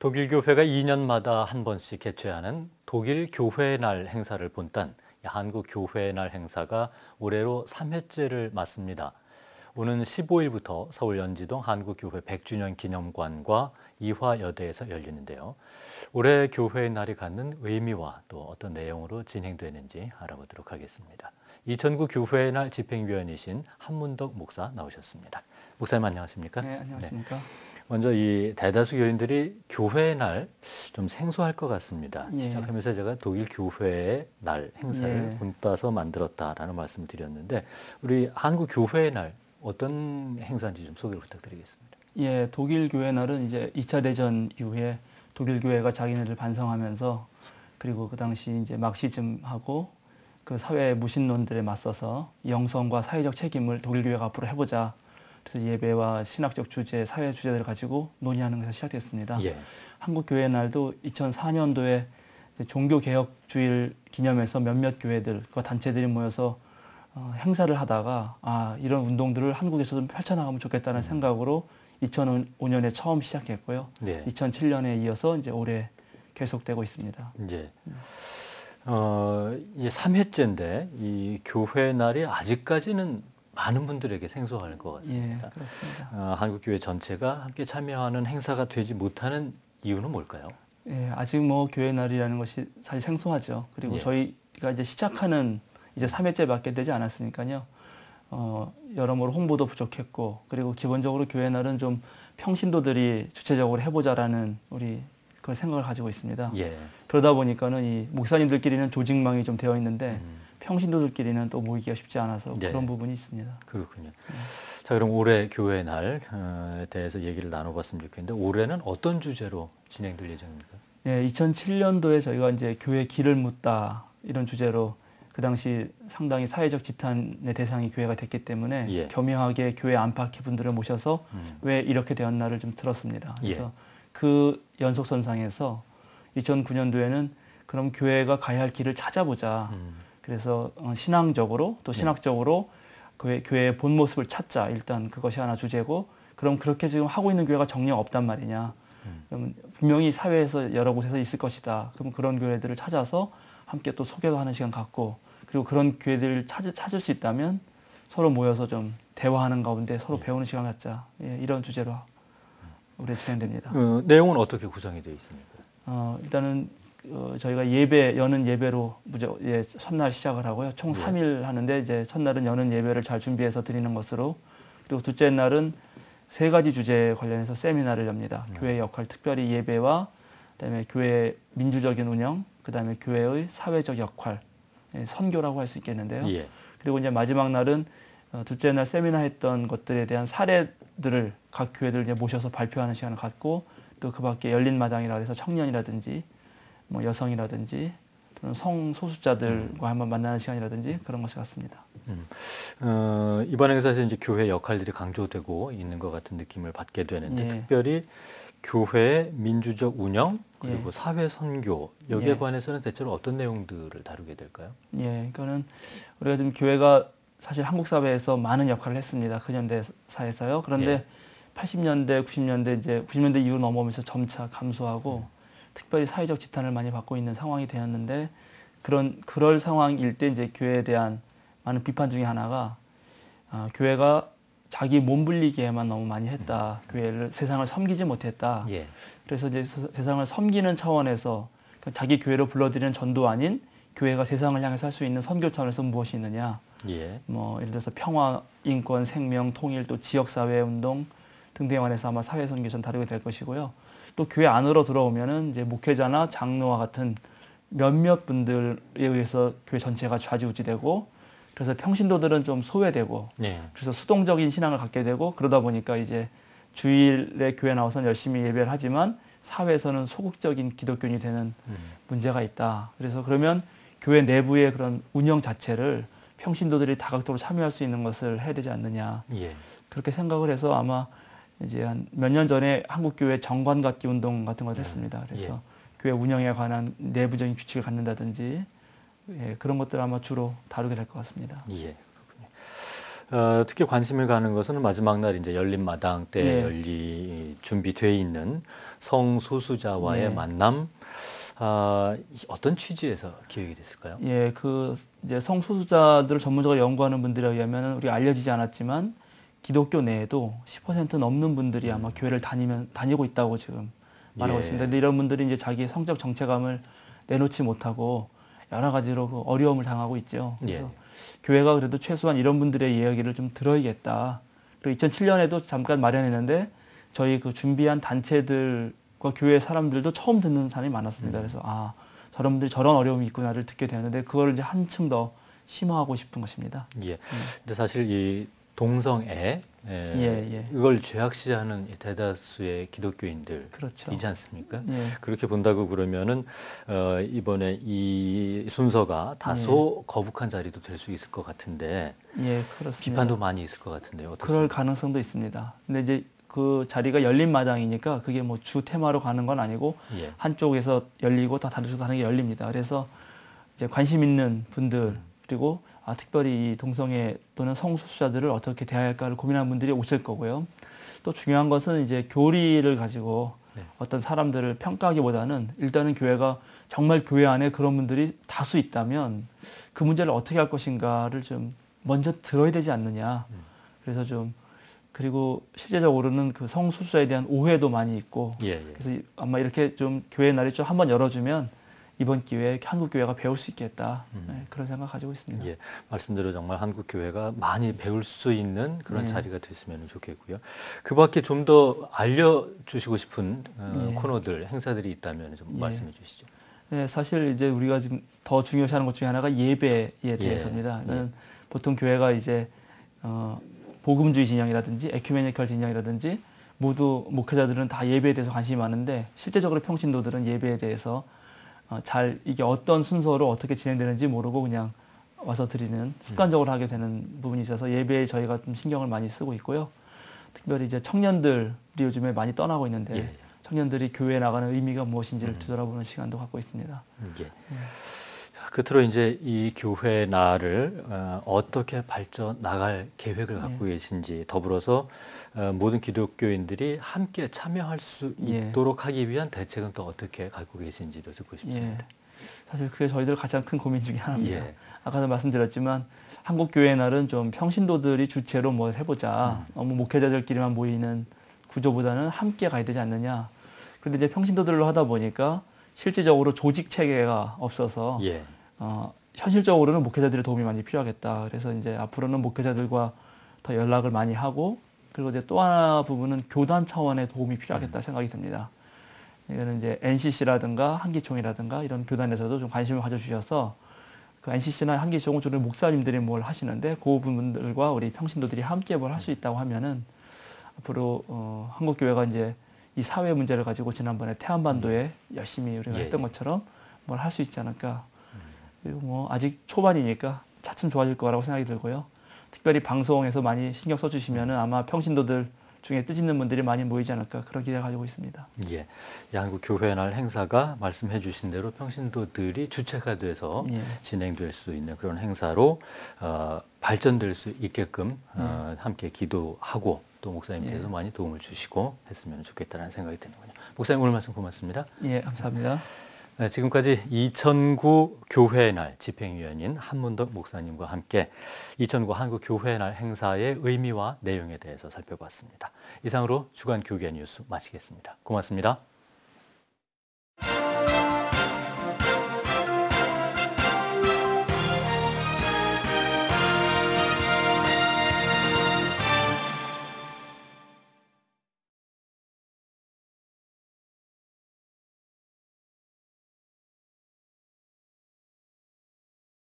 독일 교회가 2년마다 한 번씩 개최하는 독일 교회의 날 행사를 본딴 한국 교회의 날 행사가 올해로 3회째를 맞습니다. 오는 15일부터 서울 연지동 한국교회 100주년 기념관과 이화여대에서 열리는데요. 올해 교회의 날이 갖는 의미와 또 어떤 내용으로 진행되는지 알아보도록 하겠습니다. 이천구 교회의 날 집행위원이신 한문덕 목사 나오셨습니다. 목사님 안녕하십니까? 네, 안녕하십니까? 먼저 이 대다수 교인들이 교회의 날 좀 생소할 것 같습니다. 예. 시작하면서 제가 독일 교회의 날 행사를 예. 본따서 만들었다라는 말씀을 드렸는데 우리 한국 교회의 날 어떤 행사인지 좀 소개를 부탁드리겠습니다. 예, 독일 교회 날은 이제 2차 대전 이후에 독일 교회가 자기네를 반성하면서 그리고 그 당시 이제 막시즘하고 그 사회 무신론들에 맞서서 영성과 사회적 책임을 독일 교회가 앞으로 해보자. 그래서 예배와 신학적 주제, 사회 주제들을 가지고 논의하는 것이 시작됐습니다. 예. 한국 교회 날도 2004년도에 종교 개혁 주일 기념해서 몇몇 교회들과 단체들이 모여서 행사를 하다가 이런 운동들을 한국에서 좀 펼쳐나가면 좋겠다는 생각으로 2005년에 처음 시작했고요. 네. 2007년에 이어서 이제 올해 계속되고 있습니다. 이제 이제 3회째인데 이 교회 날이 아직까지는 많은 분들에게 생소할 것 같습니다. 예, 그렇습니다. 한국 교회 전체가 함께 참여하는 행사가 되지 못하는 이유는 뭘까요? 예, 아직 뭐 교회 날이라는 것이 사실 생소하죠. 그리고 예. 저희가 이제 시작하는 이제 3회째밖에 되지 않았으니까요. 여러모로 홍보도 부족했고, 그리고 기본적으로 교회 날은 좀 평신도들이 주체적으로 해보자라는 우리 그 생각을 가지고 있습니다. 예. 그러다 보니까는 이 목사님들끼리는 조직망이 좀 되어 있는데 평신도들끼리는 또 모이기가 쉽지 않아서 네. 그런 부분이 있습니다. 그렇군요. 자, 그럼 올해 교회 날에 대해서 얘기를 나눠봤으면 좋겠는데 올해는 어떤 주제로 진행될 예정입니까? 예, 2007년도에 저희가 이제 교회 길을 묻다 이런 주제로 그 당시 상당히 사회적 지탄의 대상이 교회가 됐기 때문에 예. 겸허하게 교회 안팎의 분들을 모셔서 왜 이렇게 되었나를 좀 들었습니다. 그래서 예. 그 연속선상에서 2009년도에는 그럼 교회가 가야 할 길을 찾아보자. 그래서 신앙적으로 또 신학적으로 교회의 본 모습을 찾자. 일단 그것이 하나 주제고 그럼 그렇게 지금 하고 있는 교회가 정녕 없단 말이냐. 그러면 분명히 사회에서 여러 곳에서 있을 것이다. 그럼 그런 교회들을 찾아서 함께 또 소개도 하는 시간 갖고 그리고 그런 교회들을 찾을 수 있다면 서로 모여서 좀 대화하는 가운데 서로 배우는 시간 갖자. 예, 이런 주제로 올해 진행됩니다. 내용은 어떻게 구성이 되어 있습니까? 일단은 저희가 여는 예배로 첫날 시작을 하고요. 총 3일 하는데 이제 첫날은 여는 예배를 잘 준비해서 드리는 것으로 그리고 둘째 날은 3가지 주제에 관련해서 세미나를 엽니다. 교회의 역할, 특별히 예배와 그다음에 교회의 민주적인 운영, 그다음에 교회의 사회적 역할, 선교라고 할 수 있겠는데요. 예. 그리고 이제 마지막 날은 둘째 날 세미나 했던 것들에 대한 사례들을 각 교회들 이제 모셔서 발표하는 시간을 갖고 또 그 밖에 열린 마당이라 해서 청년이라든지 뭐 여성이라든지 또는 성소수자들과 한번 만나는 시간이라든지 그런 것을 갖습니다. 이번 행사에서 이제 교회 역할들이 강조되고 있는 것 같은 느낌을 받게 되는데 예. 특별히 교회의 민주적 운영 그리고 예. 사회 선교 여기에 예. 관해서는 대체로 어떤 내용들을 다루게 될까요? 예, 그거는 우리가 지금 교회가 사실 한국 사회에서 많은 역할을 했습니다. 근현대사에서요. 그런데 예. 80년대, 90년대 이제 90년대 이후 넘어오면서 점차 감소하고 특별히 사회적 지탄을 많이 받고 있는 상황이 되었는데 그럴 상황일 때 이제 교회에 대한 많은 비판 중에 하나가 교회가 자기 몸 불리기에만 너무 많이 했다. 교회를 세상을 섬기지 못했다. 예. 그래서 이제 세상을 섬기는 차원에서 자기 교회로 불러들이는 전도 아닌 교회가 세상을 향해서 할 수 있는 선교 차원에서 무엇이 있느냐. 예. 뭐 예를 들어서 평화, 인권, 생명, 통일, 또 지역사회 운동 등등에 관해서 아마 사회 선교 전 다루게 될 것이고요. 또 교회 안으로 들어오면은 이제 목회자나 장로와 같은 몇몇 분들에 의해서 교회 전체가 좌지우지되고 그래서 평신도들은 좀 소외되고 예. 그래서 수동적인 신앙을 갖게 되고 그러다 보니까 이제 주일에 교회 나와서는 열심히 예배를 하지만 사회에서는 소극적인 기독교인이 되는 문제가 있다. 그래서 그러면 교회 내부의 그런 운영 자체를 평신도들이 다각도로 참여할 수 있는 것을 해야 되지 않느냐. 예. 그렇게 생각을 해서 아마 이제 한 몇 년 전에 한국교회 정관갖기 운동 같은 걸 했습니다. 그래서 교회 운영에 관한 내부적인 규칙을 갖는다든지 그런 것들 아마 주로 다루게 될 것 같습니다. 예. 그렇군요. 특히 관심을 가는 것은 마지막 날 이제 열린 마당 때 준비되어 있는 성소수자와의 예. 만남, 어떤 취지에서 기획이 됐을까요? 예, 이제 성소수자들을 전문적으로 연구하는 분들에 의하면 우리가 알려지지 않았지만 기독교 내에도 10% 넘는 분들이 아마 교회를 다니고 있다고 지금 말하고 예. 있습니다. 근데 이런 분들이 이제 자기의 성적 정체감을 내놓지 못하고 여러 가지로 그 어려움을 당하고 있죠. 그래서 예. 교회가 그래도 최소한 이런 분들의 이야기를 좀 들어야겠다. 그리고 2007년에도 잠깐 마련했는데 저희 그 준비한 단체들과 교회 사람들도 처음 듣는 사람이 많았습니다. 그래서 저런 분들이 저런 어려움이 있구나를 듣게 되었는데 그걸 이제 한층 더 심화하고 싶은 것입니다. 예. 근데 사실 이 동성애 이걸 죄악시하는 대다수의 기독교인들 그렇죠. 이지 않습니까? 예. 그렇게 본다고 그러면은 이번에 이 순서가 다소 거북한 자리도 될 수 있을 것 같은데 예, 그렇습니다. 비판도 많이 있을 것 같은데요. 어떻습니까? 그럴 가능성도 있습니다. 근데 이제 그 자리가 열린 마당이니까 그게 뭐 주 테마로 가는 건 아니고 예. 한쪽에서 열리고 다 다른 쪽에서 하는 게 열립니다. 그래서 이제 관심 있는 분들 그리고 특별히 이 동성애 또는 성소수자들을 어떻게 대할까를 고민하는 분들이 오실 거고요. 또 중요한 것은 이제 교리를 가지고 어떤 사람들을 평가하기보다는 일단은 교회가 정말 교회 안에 그런 분들이 다수 있다면 그 문제를 어떻게 할 것인가를 좀 먼저 들어야 되지 않느냐. 그래서 그리고 실제적으로는 그 성소수자에 대한 오해도 많이 있고 그래서 아마 이렇게 좀 교회 날이 좀 한번 열어주면 이번 기회에 한국 교회가 배울 수 있겠다. 그런 생각 가지고 있습니다. 예, 말씀대로 정말 한국 교회가 많이 배울 수 있는 그런 자리가 됐으면 좋겠고요. 그 밖에 좀 더 알려주시고 싶은 코너들, 행사들이 있다면 좀 말씀해 주시죠. 네, 사실 이제 우리가 지금 더 중요시하는 것 중에 하나가 예배에 대해서입니다. 보통 교회가 이제 복음주의 진영이라든지 에큐메니컬 진영이라든지 모두 목회자들은 다 예배에 대해서 관심이 많은데 실제적으로 평신도들은 예배에 대해서 이게 어떤 순서로 어떻게 진행되는지 모르고 그냥 와서 드리는 습관적으로 하게 되는 부분이 있어서 예배에 저희가 좀 신경을 많이 쓰고 있고요. 특별히 이제 청년들이 요즘에 많이 떠나고 있는데 청년들이 교회에 나가는 의미가 무엇인지를 되돌아보는 시간도 갖고 있습니다. 끝으로 이제 이 교회 날을 어떻게 발전 나갈 계획을 갖고 계신지 더불어서 모든 기독교인들이 함께 참여할 수 있도록 하기 위한 대책은 또 어떻게 갖고 계신지도 듣고 싶습니다. 사실 그게 저희들 가장 큰 고민 중에 하나입니다. 아까도 말씀드렸지만 한국 교회 날은 좀 평신도들이 주체로 뭘 해보자. 너무 목회자들끼리만 모이는 구조보다는 함께 가야 되지 않느냐. 그런데 이제 평신도들로 하다 보니까 실질적으로 조직 체계가 없어서 현실적으로는 목회자들의 도움이 많이 필요하겠다. 그래서 이제 앞으로는 목회자들과 더 연락을 많이 하고 그리고 이제 또 하나 부분은 교단 차원의 도움이 필요하겠다 생각이 듭니다. 이거는 이제 NCC라든가 한기총이라든가 이런 교단에서도 좀 관심을 가져주셔서 그 NCC나 한기총은 주로 목사님들이 뭘 하시는데 그 부분들과 우리 평신도들이 함께 뭘 할 수 있다고 하면은 앞으로 한국 교회가 이제 이 사회 문제를 가지고 지난번에 태안반도에 열심히 우리가 했던 것처럼 뭘 할 수 있지 않을까. 그리고 뭐 아직 초반이니까 차츰 좋아질 거라고 생각이 들고요. 특별히 방송에서 많이 신경 써주시면은 아마 평신도들 중에 뜻있는 분들이 많이 모이지 않을까 그런 기대를 가지고 있습니다. 예, 한국 교회 날 행사가 말씀해 주신 대로 평신도들이 주체가 돼서 진행될 수 있는 그런 행사로 발전될 수 있게끔 함께 기도하고 또 목사님께서 많이 도움을 주시고 했으면 좋겠다는 생각이 드는군요. 목사님 오늘 말씀 고맙습니다. 예, 감사합니다. 네, 지금까지 2009 교회의 날 집행위원인 한문덕 목사님과 함께 2009 한국 교회의 날 행사의 의미와 내용에 대해서 살펴봤습니다. 이상으로 주간 교계 뉴스 마치겠습니다. 고맙습니다.